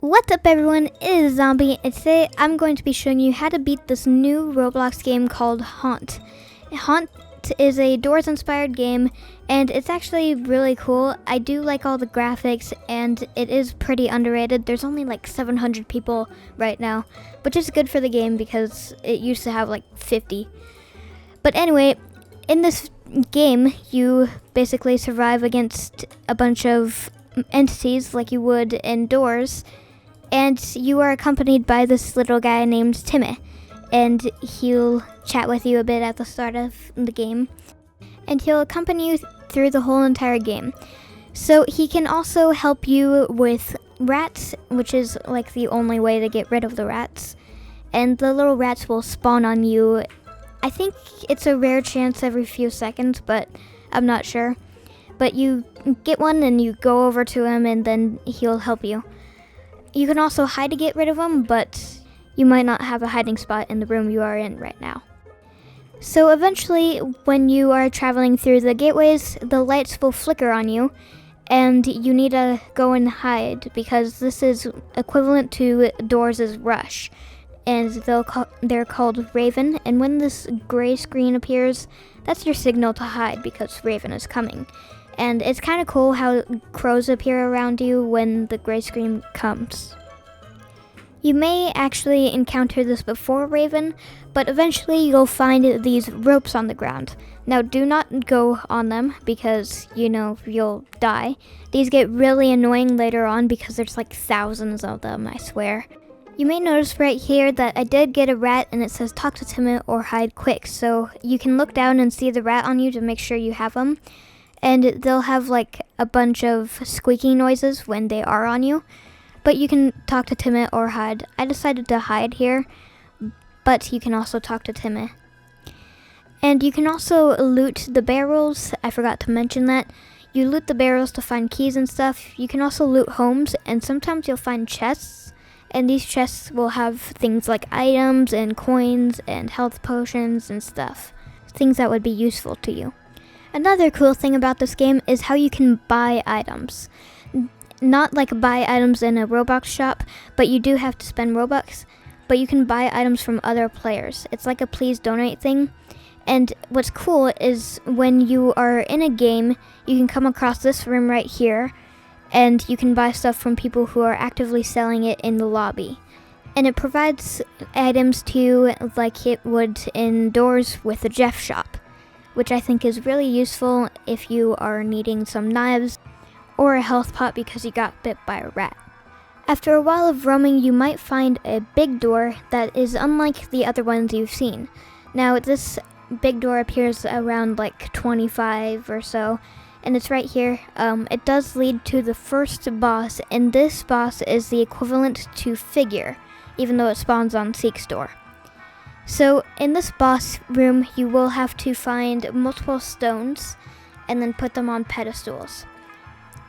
What's up everyone, it is Zombie, and today I'm going to be showing you how to beat this new Roblox game called Haunt. Haunt is a Doors inspired game, and it's actually really cool. I do like all the graphics, and it is pretty underrated. There's only like 700 people right now, which is good for the game because it used to have like 50. But anyway, in this game, you basically survive against a bunch of entities like you would in Doors. And you are accompanied by this little guy named Timmy, and he'll chat with you a bit at the start of the game, and he'll accompany you through the whole entire game. So he can also help you with rats, which is like the only way to get rid of the rats, and the little rats will spawn on you. I think it's a rare chance every few seconds, but I'm not sure. But you get one and you go over to him, and then he'll help you. You can also hide to get rid of them, but you might not have a hiding spot in the room you are in right now. So eventually, when you are traveling through the gateways, the lights will flicker on you, and you need to go and hide because this is equivalent to Doors' Rush. And they're called Raven, and when this gray screen appears, that's your signal to hide because Raven is coming. And it's kind of cool how crows appear around you when the gray screen comes. You may actually encounter this before Raven, but eventually you'll find these ropes on the ground. Now do not go on them because, you'll die. These get really annoying later on because there's like thousands of them, I swear. You may notice right here that I did get a rat and it says talk to Timmy or hide quick. So you can look down and see the rat on you to make sure you have them. And they'll have like a bunch of squeaking noises when they are on you. But you can talk to Timmy or hide. I decided to hide here, but you can also talk to Timmy. And you can also loot the barrels. I forgot to mention that. You loot the barrels to find keys and stuff. You can also loot homes, and sometimes you'll find chests. And these chests will have things like items and coins and health potions and stuff. Things that would be useful to you. Another cool thing about this game is how you can buy items. Not like buy items in a Roblox shop, but you do have to spend Robux. But you can buy items from other players. It's like a please donate thing. And what's cool is when you are in a game, you can come across this room right here, and you can buy stuff from people who are actively selling it in the lobby. And it provides items to you like it would in Doors with the Jeff shop, which I think is really useful if you are needing some knives or a health pot because you got bit by a rat. After a while of roaming, you might find a big door that is unlike the other ones you've seen. Now, this big door appears around like 25 or so, and it's right here. It does lead to the first boss, and this boss is the equivalent to Figure, even though it spawns on Seek's door. So in this boss room, you will have to find multiple stones and then put them on pedestals.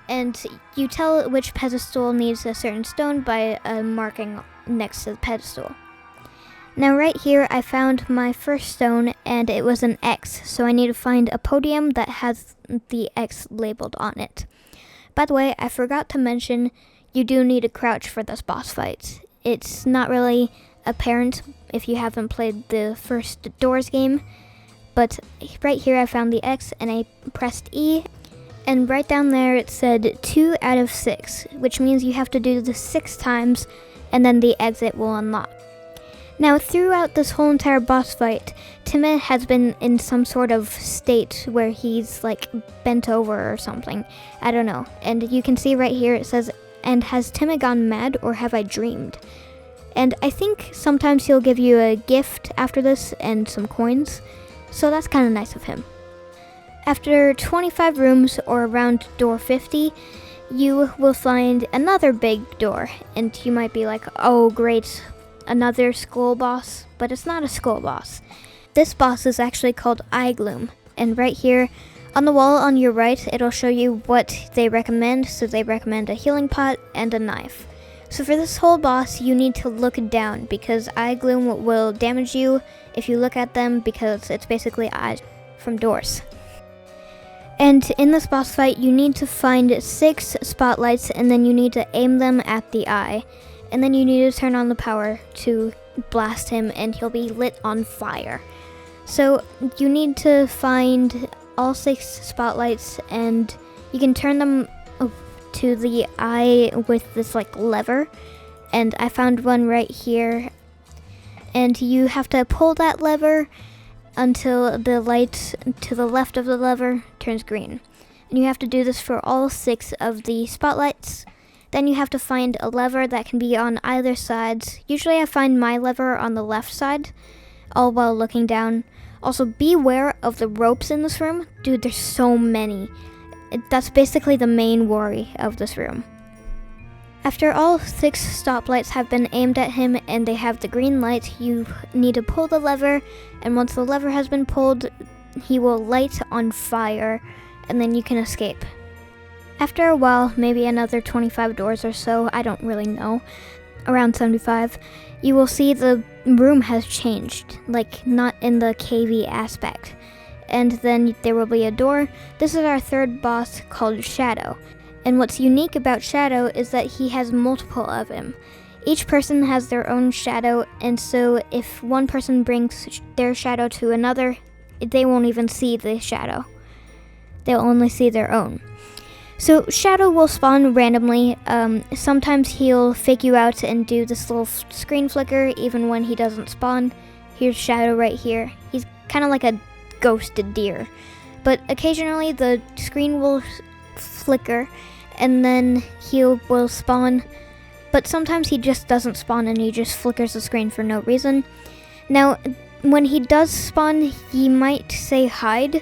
And you tell which pedestal needs a certain stone by a marking next to the pedestal. Now right here, I found my first stone and it was an X, so I need to find a podium that has the X labeled on it. By the way, I forgot to mention, you do need to crouch for this boss fight. It's not really apparent if you haven't played the first Doors game, but right here I found the X and I pressed E, and right down there it said 2 out of 6, which means you have to do this 6 times and then the exit will unlock. Now throughout this whole entire boss fight, Timmy has been in some sort of state where he's like bent over or something, I don't know, and you can see right here it says, and has Timmy gone mad or have I dreamed? And I think sometimes he'll give you a gift after this and some coins, so that's kind of nice of him. After 25 rooms or around door 50, you will find another big door, and you might be like, oh great, another skull boss, but it's not a skull boss. This boss is actually called Eye Gloom, and right here on the wall on your right, it'll show you what they recommend, so they recommend a healing pot and a knife. So for this whole boss, you need to look down because Eye Gloom will damage you if you look at them because it's basically eyes from Doors. And in this boss fight, you need to find 6 spotlights, and then you need to aim them at the eye. And then you need to turn on the power to blast him, and he'll be lit on fire. So you need to find all 6 spotlights, and you can turn them to the eye with this like lever. And I found one right here. And you have to pull that lever until the light to the left of the lever turns green. And you have to do this for all 6 of the spotlights. Then you have to find a lever that can be on either side. Usually I find my lever on the left side, all while looking down. Also, beware of the ropes in this room. Dude, there's so many. That's basically the main worry of this room. After all 6 stoplights have been aimed at him and they have the green light, you need to pull the lever, and once the lever has been pulled, he will light on fire, and then you can escape. After a while, maybe another 25 doors or so, I don't really know, around 75, you will see the room has changed, like not in the cavey aspect. And then there will be a door. This is our 3rd boss called Shadow. And what's unique about Shadow is that he has multiple of him. Each person has their own shadow, and so if one person brings their shadow to another, they won't even see the shadow. They'll only see their own. So Shadow will spawn randomly. Sometimes he'll fake you out and do this little screen flicker even when he doesn't spawn. Here's Shadow right here. He's kind of like a ghosted deer. But occasionally the screen will flicker, and then he will spawn, but sometimes he just doesn't spawn and he just flickers the screen for no reason. Now, when he does spawn, he might say hide,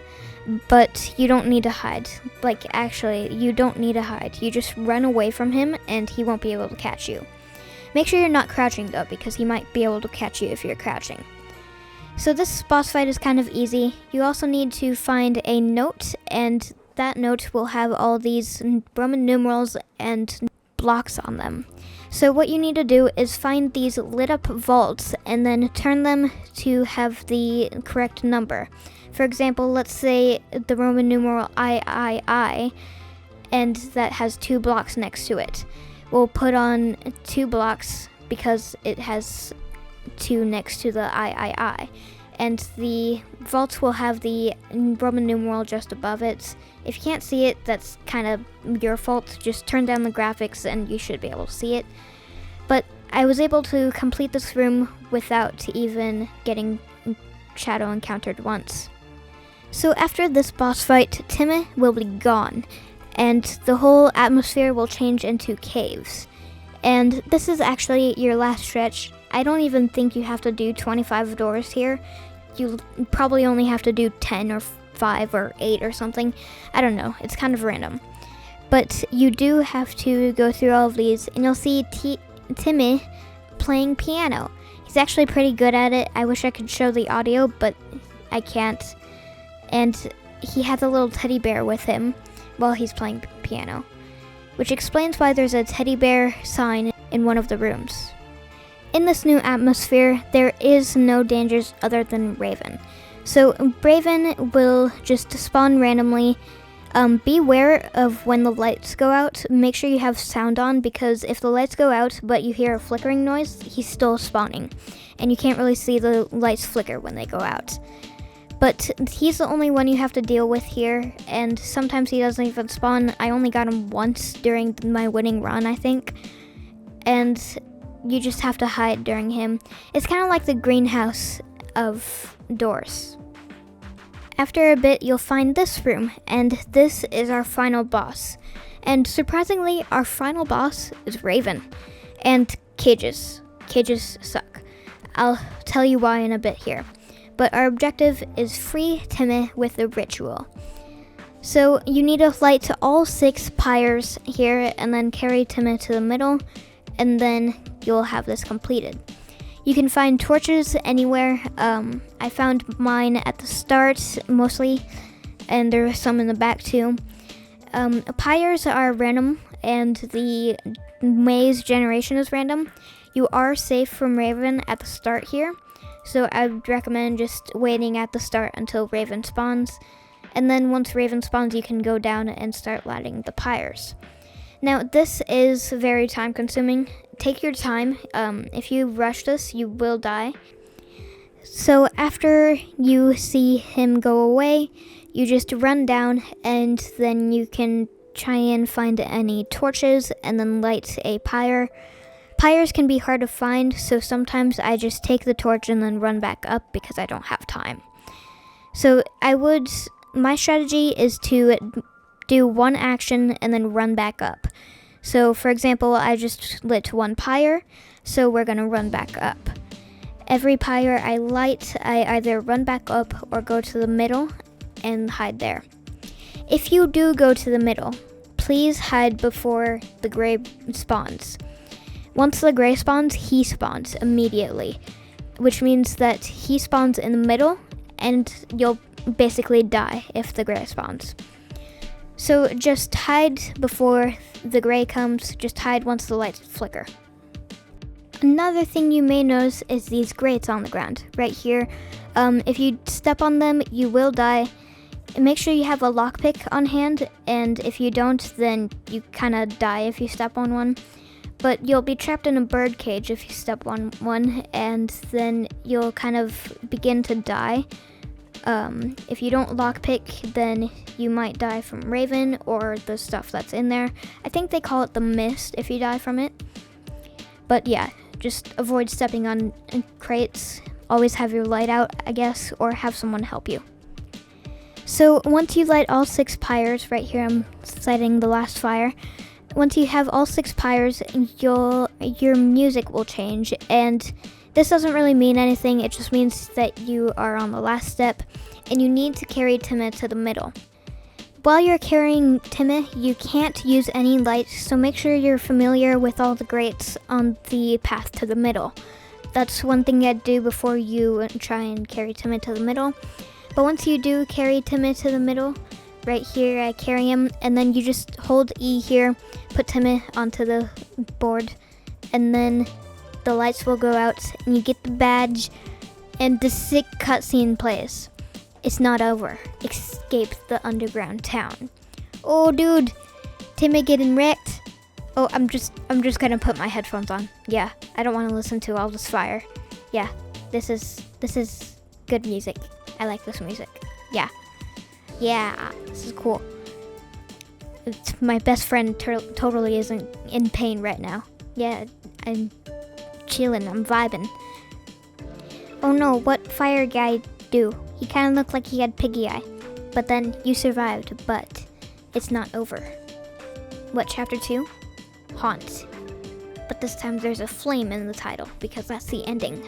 but you don't need to hide. Like, actually, you don't need to hide. You just run away from him and he won't be able to catch you. Make sure you're not crouching though, because he might be able to catch you if you're crouching. So this boss fight is kind of easy. You also need to find a note, and that note will have all these Roman numerals and blocks on them. So what you need to do is find these lit up vaults and then turn them to have the correct number. For example, let's say the Roman numeral III, and that has 2 blocks next to it. We'll put on 2 blocks because it has 2 next to the III. And the vaults will have the Roman numeral just above it. If you can't see it, that's kind of your fault. Just turn down the graphics and you should be able to see it. But I was able to complete this room without even getting Shadow encountered once. So after this boss fight, Timmy will be gone, and the whole atmosphere will change into caves. And this is actually your last stretch. I don't even think you have to do 25 doors here. You probably only have to do 10 or 5 or 8 or something. I don't know. It's kind of random. But you do have to go through all of these, and you'll see Timmy playing piano. He's actually pretty good at it. I wish I could show the audio, but I can't. And he has a little teddy bear with him while he's playing piano, which explains why there's a teddy bear sign in one of the rooms. In this new atmosphere, there is no dangers other than Raven. So Raven will just spawn randomly. Beware of when the lights go out. Make sure you have sound on, because if the lights go out but you hear a flickering noise, he's still spawning. And you can't really see the lights flicker when they go out. But he's the only one you have to deal with here, and sometimes he doesn't even spawn. I only got him once during my winning run, I think. And you just have to hide during him. It's kind of like the greenhouse of doors. After a bit, you'll find this room, and this is our final boss. And surprisingly, our final boss is Raven. And cages. Cages suck. I'll tell you why in a bit here. But our objective is free Timmy with the ritual. So you need to light all 6 pyres here, and then carry Timmy to the middle, and then you'll have this completed. You can find torches anywhere. I found mine at the start mostly, and there are some in the back too. Pyres are random, and the maze generation is random. You are safe from Raven at the start here, so I would recommend just waiting at the start until Raven spawns. And then once Raven spawns, you can go down and start lighting the pyres. Now, this is very time consuming. Take your time. If you rush this, you will die. So after you see him go away, you just run down, and then you can try and find any torches and then light a pyre. Pyres can be hard to find, so sometimes I just take the torch and then run back up because I don't have time. So my strategy is to do one action and then run back up. So for example, I just lit one pyre, so we're gonna run back up. Every pyre I light, I either run back up or go to the middle and hide there. If you do go to the middle, please hide before the gray spawns. Once the gray spawns, he spawns immediately, which means that he spawns in the middle and you'll basically die if the gray spawns. So just hide before the gray comes, just hide once the lights flicker. Another thing you may notice is these grates on the ground, right here. If you step on them, you will die. Make sure you have a lockpick on hand, and if you don't, then you kind of die if you step on one. But you'll be trapped in a bird cage if you step on one, and then you'll kind of begin to die. If you don't lockpick, then you might die from Raven or the stuff that's in there. I think they call it the mist if you die from it. But yeah, just avoid stepping on crates. Always have your light out, I guess, or have someone help you. So once you light all 6 pyres, right here I'm lighting the last fire. Once you have all 6 pyres, your music will change, and this doesn't really mean anything. It just means that you are on the last step, and you need to carry Timmy to the middle. While you're carrying Timmy, you can't use any lights, so make sure you're familiar with all the grates on the path to the middle. That's one thing I'd do before you try and carry Timmy to the middle. But once you do carry Timmy to the middle, right here I carry him, and then you just hold E here, put Timmy onto the board, and then the lights will go out, and you get the badge, and the sick cutscene plays. It's not over. Escape the underground town. Oh, dude, Timmy getting wrecked. Oh, I'm just gonna put my headphones on. Yeah, I don't want to listen to all this fire. Yeah, this is good music. I like this music. Yeah, this is cool. It's my best friend totally isn't in pain right now. Yeah, I'm chilling. I'm vibing. Oh no, what fire guy do? He kind of looked like he had piggy eye. But then you survived, but it's not over. What, chapter 2? Haunt. But this time there's a flame in the title because that's the ending.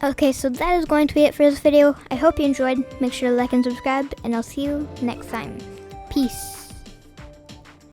Okay, so that is going to be it for this video. I hope you enjoyed. Make sure to like and subscribe, and I'll see you next time. Peace.